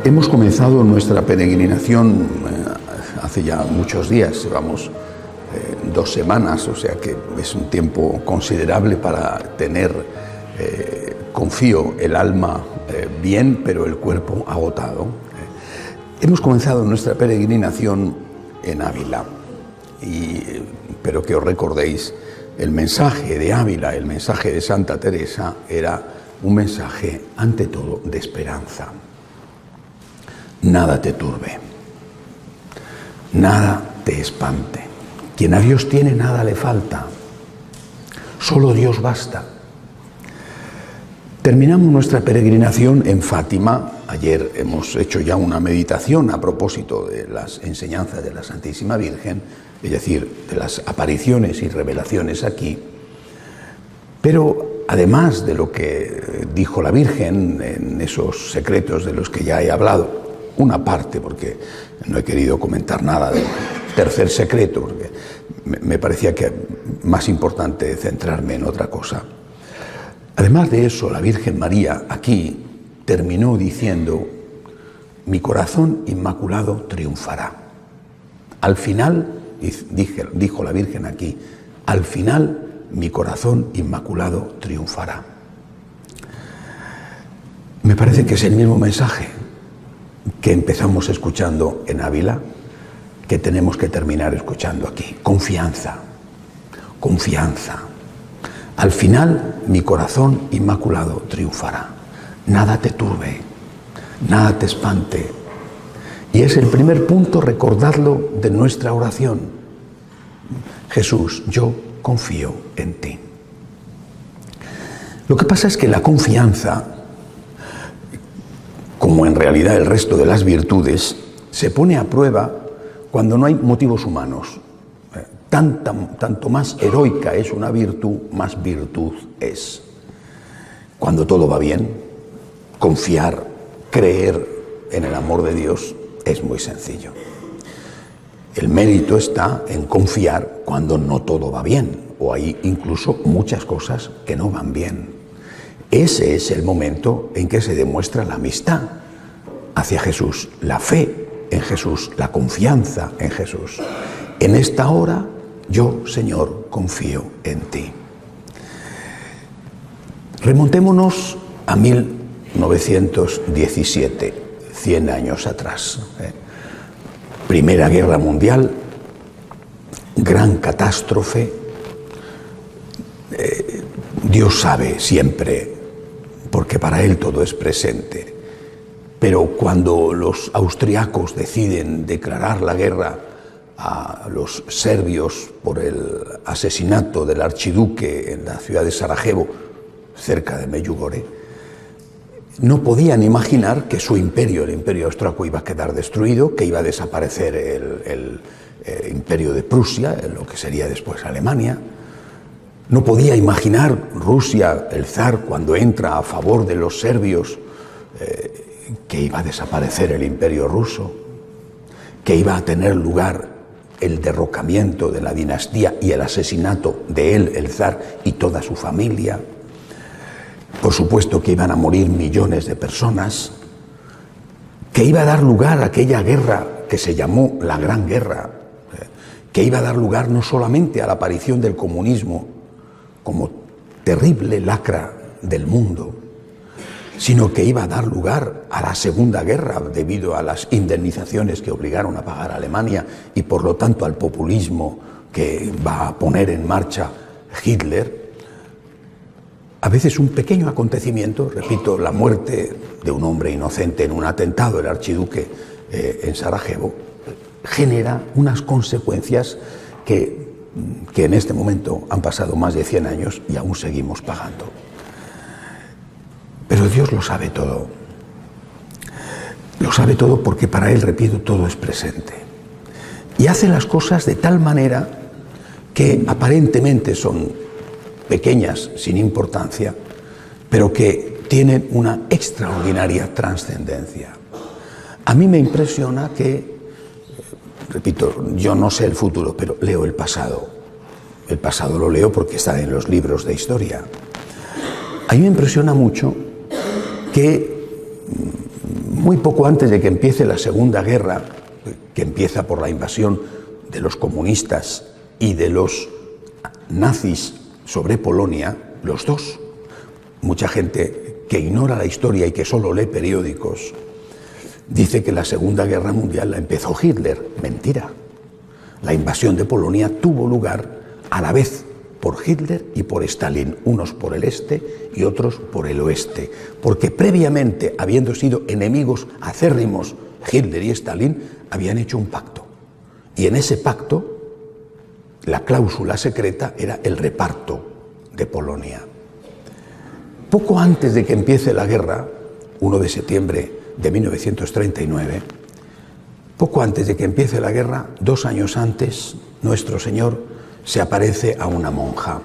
Hemos comenzado nuestra peregrinación hace ya muchos días, llevamos 2 semanas, o sea que es un tiempo considerable para tener, confío, el alma bien, pero el cuerpo agotado. Hemos comenzado nuestra peregrinación en Ávila, pero que os recordéis, el mensaje de Ávila, el mensaje de Santa Teresa, era un mensaje, ante todo, de esperanza. Nada te turbe, nada te espante. Quien a Dios tiene, nada le falta. Solo Dios basta. Terminamos nuestra peregrinación en Fátima. Ayer hemos hecho ya una meditación a propósito de las enseñanzas de la Santísima Virgen, es decir, de las apariciones y revelaciones aquí. Pero además de lo que dijo la Virgen en esos secretos de los que ya he hablado, una parte, porque no he querido comentar nada del tercer secreto, porque me parecía que más importante centrarme en otra cosa. Además de eso, la Virgen María aquí terminó diciendo: mi corazón inmaculado triunfará. Al final, dijo la Virgen aquí, al final mi corazón inmaculado triunfará. Me parece que es el mismo mensaje que empezamos escuchando en Ávila, que tenemos que terminar escuchando aquí. Confianza, confianza. Al final, mi corazón inmaculado triunfará. Nada te turbe, nada te espante. Y es el primer punto, recordarlo, de nuestra oración. Jesús, yo confío en ti. Lo que pasa es que la confianza, como en realidad el resto de las virtudes, se pone a prueba cuando no hay motivos humanos. Tanto más heroica es una virtud, más virtud es. Cuando todo va bien, confiar, creer en el amor de Dios es muy sencillo. El mérito está en confiar cuando no todo va bien, o hay incluso muchas cosas que no van bien. Ese es el momento en que se demuestra la amistad hacia Jesús, la fe en Jesús, la confianza en Jesús. En esta hora, yo, Señor, confío en ti. Remontémonos a 1917, 100 años atrás. Primera Guerra Mundial, gran catástrofe. Dios sabe siempre, porque para Él todo es presente. Pero cuando los austriacos deciden declarar la guerra a los serbios por el asesinato del archiduque en la ciudad de Sarajevo, cerca de Medjugorje, no podían imaginar que su imperio, el imperio austriaco, iba a quedar destruido, que iba a desaparecer el imperio de Prusia, lo que sería después Alemania. No podía imaginar Rusia, el zar, cuando entra a favor de los serbios, que iba a desaparecer el imperio ruso, que iba a tener lugar el derrocamiento de la dinastía y el asesinato de él, el zar, y toda su familia. Por supuesto que iban a morir millones de personas, que iba a dar lugar a aquella guerra que se llamó la Gran Guerra, que iba a dar lugar no solamente a la aparición del comunismo como terrible lacra del mundo, sino que iba a dar lugar a la Segunda Guerra debido a las indemnizaciones que obligaron a pagar a Alemania y por lo tanto al populismo que va a poner en marcha Hitler. A veces un pequeño acontecimiento, repito, la muerte de un hombre inocente en un atentado, el archiduque en Sarajevo, genera unas consecuencias que en este momento han pasado más de 100 años y aún seguimos pagando. Pero Dios lo sabe todo. Lo sabe todo porque para Él, repito, todo es presente. Y hace las cosas de tal manera que aparentemente son pequeñas, sin importancia, pero que tienen una extraordinaria trascendencia. A mí me impresiona que, repito, yo no sé el futuro, pero leo el pasado. El pasado lo leo porque está en los libros de historia. A mí me impresiona mucho que muy poco antes de que empiece la Segunda Guerra, que empieza por la invasión de los comunistas y de los nazis sobre Polonia, los dos, mucha gente que ignora la historia y que solo lee periódicos, dice que la Segunda Guerra Mundial la empezó Hitler. Mentira. La invasión de Polonia tuvo lugar a la vez por Hitler y por Stalin, unos por el este y otros por el oeste, porque previamente, habiendo sido enemigos acérrimos Hitler y Stalin, habían hecho un pacto. Y en ese pacto, la cláusula secreta era el reparto de Polonia. Poco antes de que empiece la guerra, 1 de septiembre de 1939, poco antes de que empiece la guerra, 2 años antes, nuestro Señor se aparece a una monja,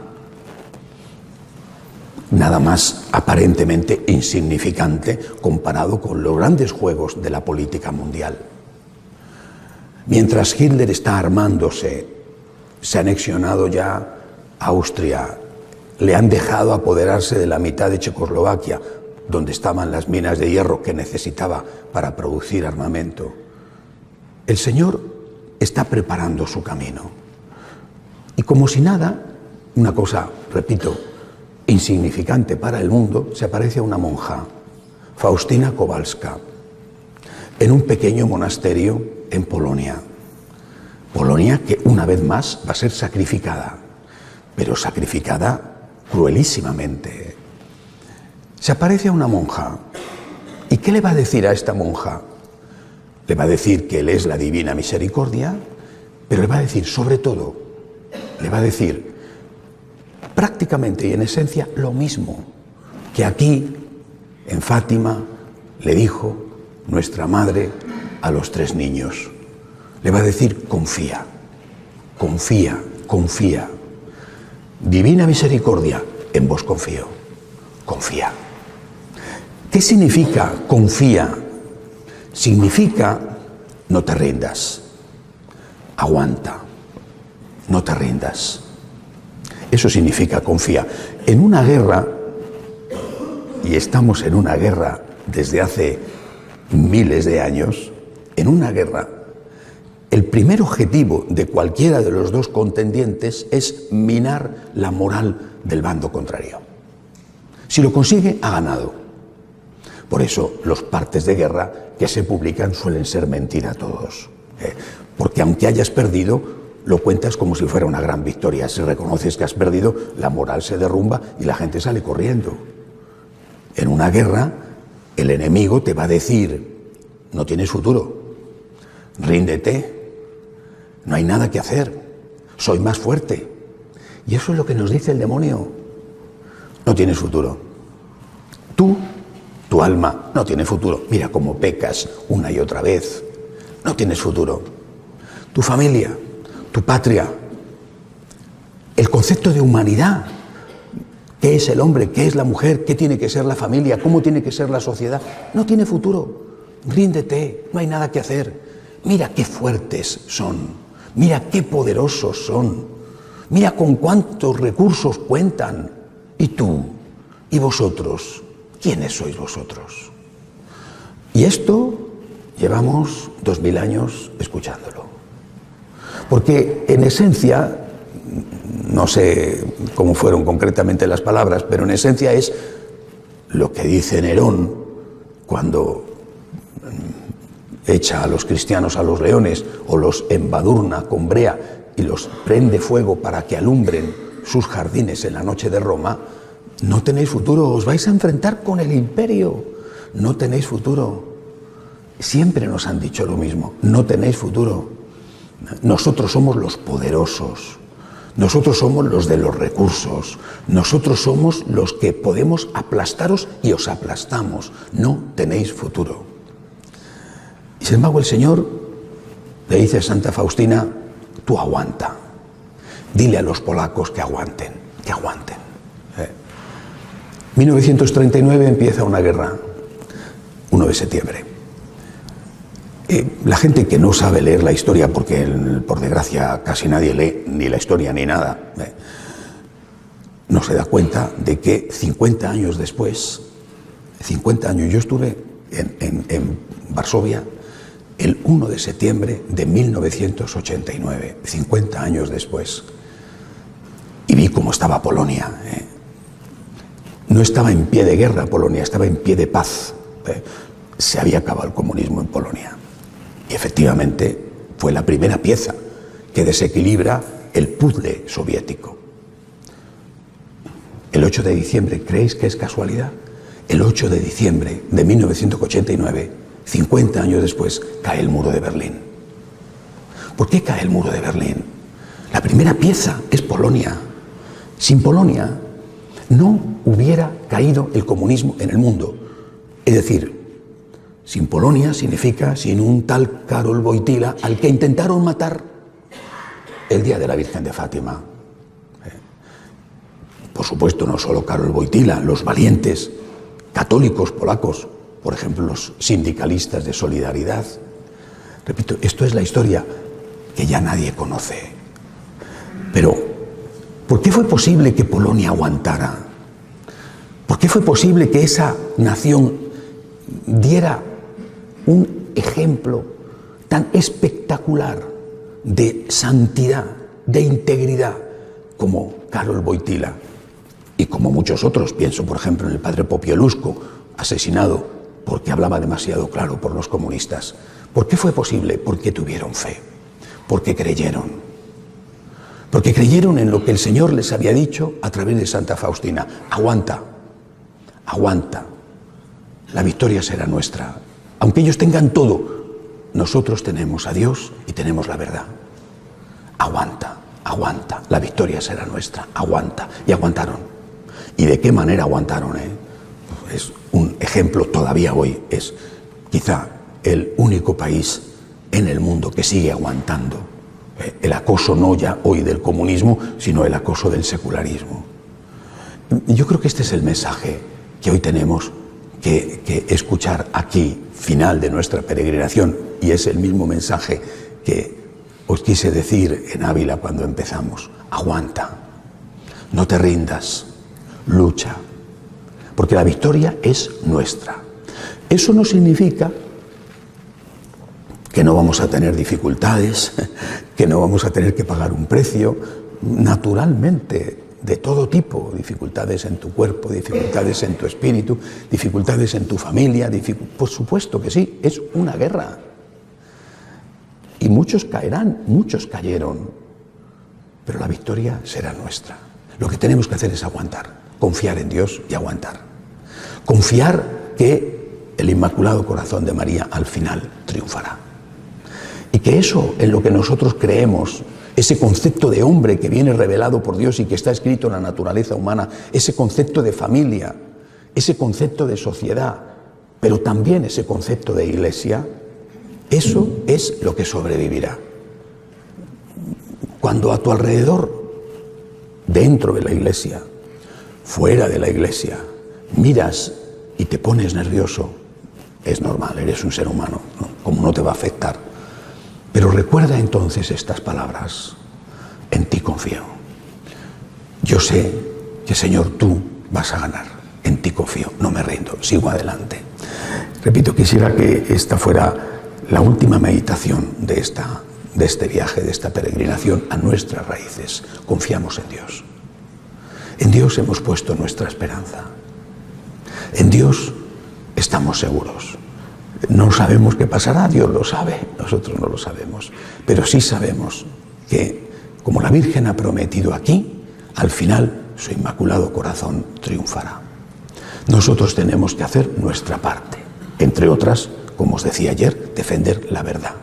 nada más aparentemente insignificante comparado con los grandes juegos de la política mundial. Mientras Hitler está armándose, se ha anexionado ya Austria, le han dejado apoderarse de la mitad de Checoslovaquia, donde estaban las minas de hierro que necesitaba para producir armamento. El Señor está preparando su camino. Y como si nada, una cosa, repito, insignificante para el mundo, se aparece a una monja, Faustina Kowalska, en un pequeño monasterio en Polonia. Polonia que una vez más va a ser sacrificada, pero sacrificada cruelísimamente. Se aparece a una monja. ¿Y qué le va a decir a esta monja? Le va a decir que Él es la divina misericordia, pero le va a decir, sobre todo, le va a decir prácticamente y en esencia lo mismo que aquí, en Fátima, le dijo nuestra madre a los 3 niños. Le va a decir, confía, confía, confía. Divina misericordia, en vos confío, confía. ¿Qué significa confía? Significa no te rindas, aguanta, no te rindas. Eso significa confía. En una guerra, y estamos en una guerra desde hace miles de años, en una guerra, el primer objetivo de cualquiera de los dos contendientes es minar la moral del bando contrario. Si lo consigue, ha ganado. Por eso los partes de guerra que se publican suelen ser mentira todos. Porque aunque hayas perdido, lo cuentas como si fuera una gran victoria. Si reconoces que has perdido, la moral se derrumba y la gente sale corriendo. En una guerra, el enemigo te va a decir, no tienes futuro, ríndete, no hay nada que hacer, soy más fuerte. Y eso es lo que nos dice el demonio. No tienes futuro. Tu alma no tiene futuro. Mira cómo pecas una y otra vez. No tienes futuro. Tu familia, tu patria, el concepto de humanidad. ¿Qué es el hombre? ¿Qué es la mujer? ¿Qué tiene que ser la familia? ¿Cómo tiene que ser la sociedad? No tiene futuro. Ríndete, no hay nada que hacer. Mira qué fuertes son. Mira qué poderosos son. Mira con cuántos recursos cuentan. ¿Y tú? ¿Y vosotros? ¿Quiénes sois vosotros? Y esto llevamos 2000 años escuchándolo. Porque en esencia, no sé cómo fueron concretamente las palabras, pero en esencia es lo que dice Nerón cuando echa a los cristianos a los leones o los embadurna con brea y los prende fuego para que alumbren sus jardines en la noche de Roma. No tenéis futuro, os vais a enfrentar con el imperio, no tenéis futuro. Siempre nos han dicho lo mismo, no tenéis futuro. Nosotros somos los poderosos, nosotros somos los de los recursos, nosotros somos los que podemos aplastaros y os aplastamos, no tenéis futuro. Y sin embargo el Señor le dice a Santa Faustina, tú aguanta, dile a los polacos que aguanten, que aguanten. 1939 empieza una guerra, 1 de septiembre. La gente que no sabe leer la historia, porque por desgracia casi nadie lee ni la historia ni nada, no se da cuenta de que 50 años después, 50 años, yo estuve en Varsovia, el 1 de septiembre de 1989, 50 años después. Y vi cómo estaba Polonia. No estaba en pie de guerra Polonia, estaba en pie de paz. Se había acabado el comunismo en Polonia. Y efectivamente fue la primera pieza que desequilibra el puzzle soviético. El 8 de diciembre, ¿creéis que es casualidad? El 8 de diciembre de 1989, 50 años después, cae el muro de Berlín. ¿Por qué cae el muro de Berlín? La primera pieza es Polonia. Sin Polonia no hubiera caído el comunismo en el mundo. Es decir, sin Polonia significa sin un tal Karol Wojtyła al que intentaron matar el día de la Virgen de Fátima. Por supuesto, no solo Karol Wojtyła, los valientes católicos polacos, por ejemplo, los sindicalistas de Solidaridad. Repito, esto es la historia que ya nadie conoce. Pero, ¿por qué fue posible que Polonia aguantara? ¿Por qué fue posible que esa nación diera un ejemplo tan espectacular de santidad, de integridad, como Karol Wojtyła y como muchos otros? Pienso, por ejemplo, en el padre Popieluszko, asesinado porque hablaba demasiado claro por los comunistas. ¿Por qué fue posible? Porque tuvieron fe, porque creyeron en lo que el Señor les había dicho a través de Santa Faustina. Aguanta, aguanta, la victoria será nuestra. Aunque ellos tengan todo, nosotros tenemos a Dios y tenemos la verdad. Aguanta, aguanta, la victoria será nuestra, aguanta. Y aguantaron. ¿Y de qué manera aguantaron? Es un ejemplo todavía hoy, es quizá el único país en el mundo que sigue aguantando el acoso no ya hoy del comunismo, sino el acoso del secularismo. Yo creo que este es el mensaje que hoy tenemos que escuchar aquí, final de nuestra peregrinación, y es el mismo mensaje que os quise decir en Ávila cuando empezamos. Aguanta, no te rindas, lucha, porque la victoria es nuestra. Eso no significa que no vamos a tener dificultades, que no vamos a tener que pagar un precio, naturalmente, de todo tipo, dificultades en tu cuerpo, dificultades en tu espíritu, dificultades en tu familia, por supuesto que sí, es una guerra. Y muchos caerán, muchos cayeron, pero la victoria será nuestra. Lo que tenemos que hacer es aguantar, confiar en Dios y aguantar. Confiar que el Inmaculado Corazón de María al final triunfará. Y que eso en lo que nosotros creemos, ese concepto de hombre que viene revelado por Dios y que está escrito en la naturaleza humana, ese concepto de familia, ese concepto de sociedad, pero también ese concepto de iglesia, eso es lo que sobrevivirá. Cuando a tu alrededor, dentro de la iglesia, fuera de la iglesia, miras y te pones nervioso, es normal, eres un ser humano, ¿no? ¿Cómo no te va a afectar? Pero recuerda entonces estas palabras: en ti confío. Yo sé que, Señor, tú vas a ganar. En ti confío, no me rindo, sigo adelante. Repito, quisiera que esta fuera la última meditación de este viaje, de esta peregrinación a nuestras raíces. Confiamos en Dios. En Dios hemos puesto nuestra esperanza. En Dios estamos seguros. No sabemos qué pasará, Dios lo sabe, nosotros no lo sabemos, pero sí sabemos que, como la Virgen ha prometido aquí, al final su Inmaculado Corazón triunfará. Nosotros tenemos que hacer nuestra parte, entre otras, como os decía ayer, defender la verdad,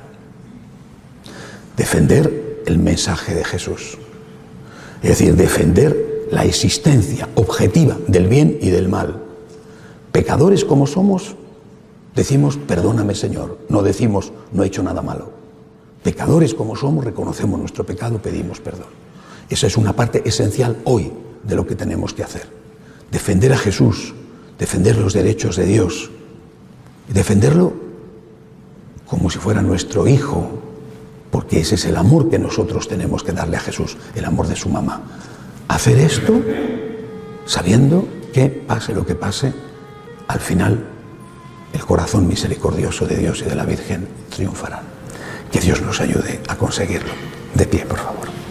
defender el mensaje de Jesús, es decir, defender la existencia objetiva del bien y del mal. Pecadores como somos, decimos, perdóname, Señor, no decimos, no he hecho nada malo. Pecadores como somos, reconocemos nuestro pecado, pedimos perdón. Esa es una parte esencial hoy de lo que tenemos que hacer. Defender a Jesús, defender los derechos de Dios, y defenderlo como si fuera nuestro hijo, porque ese es el amor que nosotros tenemos que darle a Jesús, el amor de su mamá. Hacer esto sabiendo que, pase lo que pase, al final el corazón misericordioso de Dios y de la Virgen triunfarán. Que Dios nos ayude a conseguirlo. De pie, por favor.